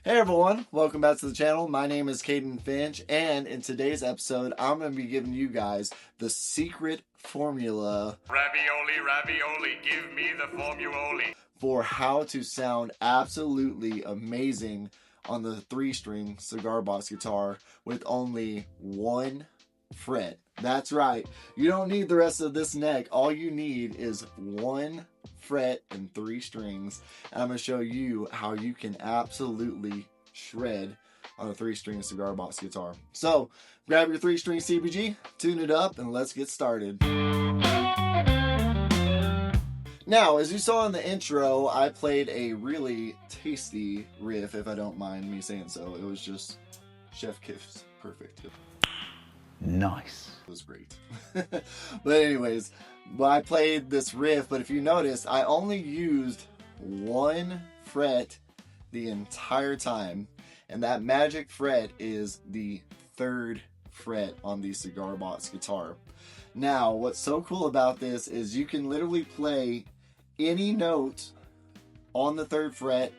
Hey everyone, welcome back to the channel. My name is Caden Finch, and in today's episode, I'm going to be giving you guys the secret formula. Ravioli, ravioli, give me the formuoli. For how to sound absolutely amazing on the 3-string cigar box guitar with only 1 fret. That's right, you don't need the rest of this neck. All you need is 1 fret and 3 strings. And I'm going to show you how you can absolutely shred on a 3-string cigar box guitar. So grab your 3-string CBG, tune it up, and let's get started. Now, as you saw in the intro, I played a really tasty riff, if I don't mind me saying so. It was just chef kiss perfect. Nice. It was great. But anyways, I played this riff, but if you notice, I only used 1 fret the entire time, and that magic fret is the 3rd fret on the cigar box guitar. Now, what's so cool about this is you can literally play any note on the 3rd fret,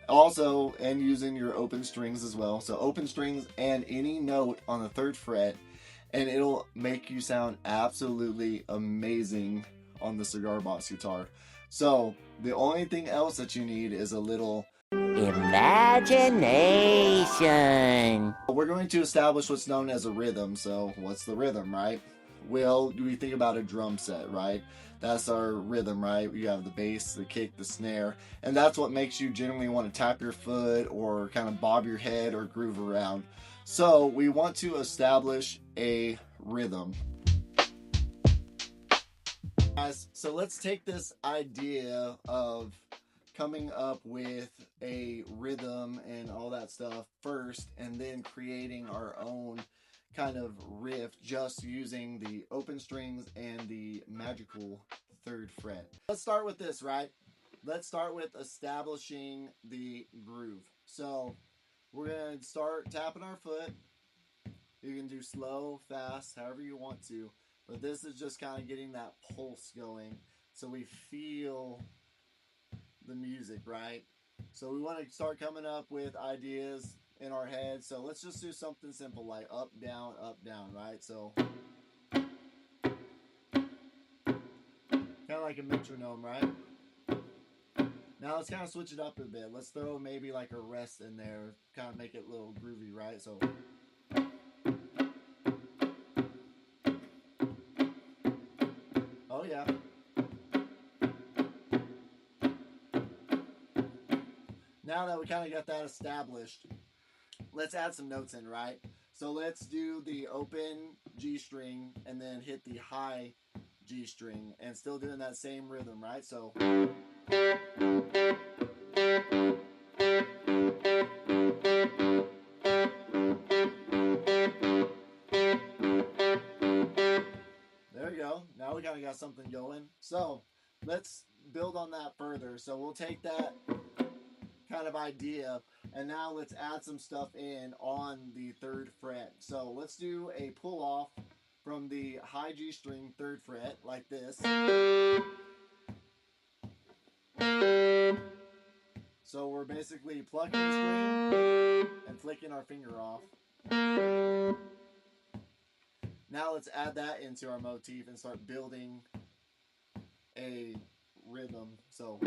also, and using your open strings as well. So open strings and any note on the 3rd fret, and it'll make you sound absolutely amazing on the cigar box guitar. So the only thing else that you need is a little imagination. We're going to establish what's known as a rhythm. So what's the rhythm, right? Well, we think about a drum set, right? That's our rhythm, right? You have the bass, the kick, the snare, and that's what makes you generally want to tap your foot or kind of bob your head or groove around. So we want to establish a rhythm. So let's take this idea of coming up with a rhythm and all that stuff first, and then creating our own kind of riff just using the open strings and the magical 3rd fret. Let's start with this, right? Let's start with establishing the groove. So we're going to start tapping our foot. You can do slow, fast, however you want to, but this is just kind of getting that pulse going so we feel the music, right? So we want to start coming up with ideas in our head. So let's just do something simple like up, down, right? So kind of like a metronome, right? Now let's kind of switch it up a bit. Let's throw maybe like a rest in there, kind of make it a little groovy, right? So oh yeah. Now that we kind of got that established, let's add some notes in, right? So let's do the open G string and then hit the high G string and still doing that same rhythm, right? So there we go. Now we kind of got something going. So let's build on that further. So we'll take that kind of idea, and now let's add some stuff in on the 3rd fret. So let's do a pull off from the high G string 3rd fret like this. So we're basically plucking the string and flicking our finger off. Now let's add that into our motif and start building a rhythm. So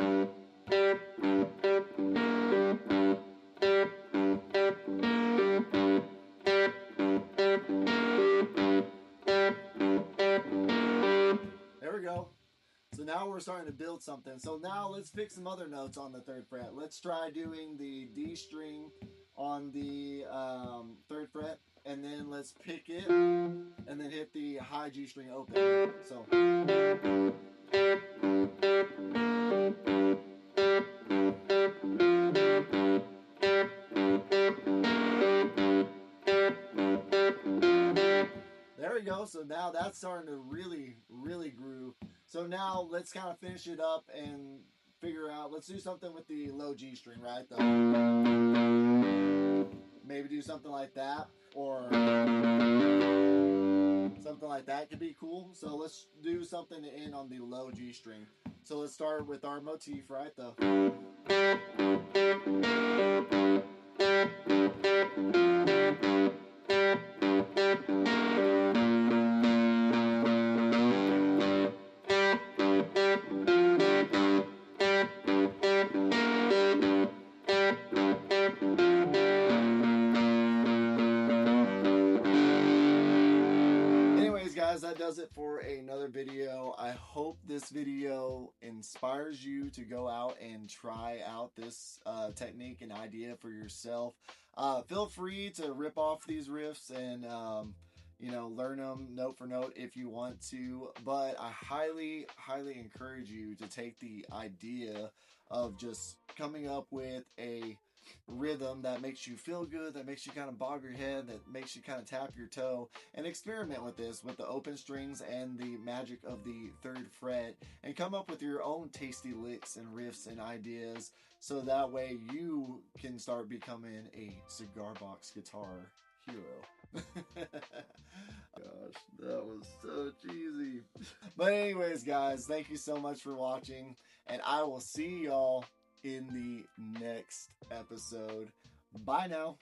now we're starting to build something. So now let's pick some other notes on the 3rd fret. Let's try doing the D string on the 3rd fret, and then let's pick it and then hit the high G string open. So there we go. So now that's starting to really groove. So now let's kind of finish it up and figure out, let's do something with the low G string, right? Maybe do something like that, or something like that could be cool. So let's do something to end on the low G string. So let's start with our motif, right? Guys, that does it for another video. I hope this video inspires you to go out and try out this technique and idea for yourself. Feel free to rip off these riffs and you know, learn them note for note if you want to, but I highly encourage you to take the idea of just coming up with a rhythm that makes you feel good, that makes you kind of bob your head, that makes you kind of tap your toe, and experiment with this with the open strings and the magic of the 3rd fret, and come up with your own tasty licks and riffs and ideas, so that way you can start becoming a cigar box guitar hero. Gosh, that was so cheesy. But anyways, guys, thank you so much for watching, and I will see y'all in the next episode. Bye now.